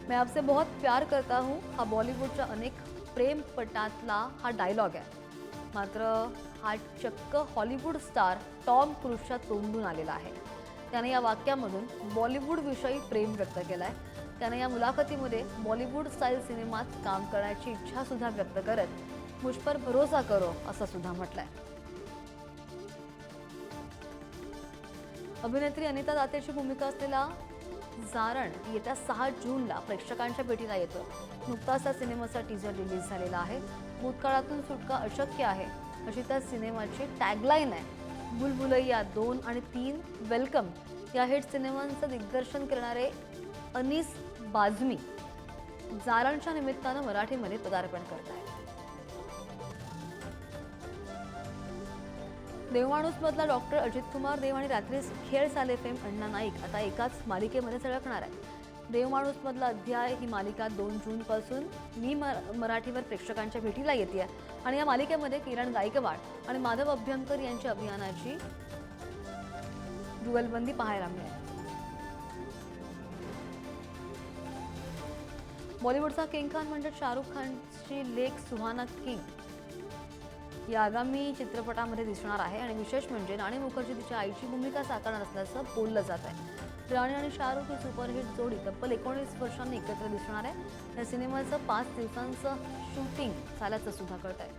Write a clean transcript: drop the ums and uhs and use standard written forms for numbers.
मैं आपसे बहुत प्यार करता हूँ हा बॉलिवूडच्या अनेक प्रेमपटातला हा डायलॉग आहे. मात्र हा चक्क हॉलिवूड स्टार टॉम क्रूजच्या तोंडून आलेला आहे. त्याने या वाक्यामधून बॉलिवूडविषयी प्रेम व्यक्त केलं आहे. त्याने या मुलाखतीमध्ये बॉलिवूड स्टाईल सिनेमात काम करण्याची इच्छासुद्धा व्यक्त करत मुझ पर भरोसा करो असं सुद्धा म्हटलंय. अभिनेत्री अनिता दातेची भूमिका असलेला जारण येत्या 6 जूनला प्रेक्षकांच्या भेटीला येतो. नुकताच या सिनेमाचा टीजर रिलीज झालेला आहे. भूतकाळातून सुटका अशक्य आहे अशी त्या सिनेमाची टॅगलाईन आहे. बुलबुलैया 2 आणि 3 वेलकम या हिट सिनेमांचं दिग्दर्शन करणारे अनीस बाझमी जारणच्या निमित्तानं मराठीमध्ये पदार्पण करत आहेत. देवमाणूस मधला डॉक्टर अजित कुमार देव आणि रात्री खेळ साले फेम अण्णा नाईक आता एकाच मालिकेमध्ये झळकणार आहे. देवमाणूस मधला अध्याय ही मालिका 2 जूनपासून मराठीवर प्रेक्षकांच्या भेटीला येते आणि या मालिकेमध्ये किरण गायकवाड आणि माधव अभ्यंकर यांच्या अभियानाची जुगलबंदी पाहायला मिळेल. बॉलिवूडचा किंग खान म्हणजे शाहरुख खानची लेक सुहाना किंग या आगामी चित्रपटामध्ये दिसणार आहे आणि विशेष म्हणजे राणी मुखर्जी तिच्या आईची भूमिका साकारणार असल्याचं बोललं जात आहे. राणी आणि शाहरुख ही सुपरहिट जोडी तब्बल 19 वर्षांनी एकत्र दिसणार आहे. या सिनेमाचं 5 दिवसांचं शूटिंग झाल्याचं सुद्धा कळत आहे.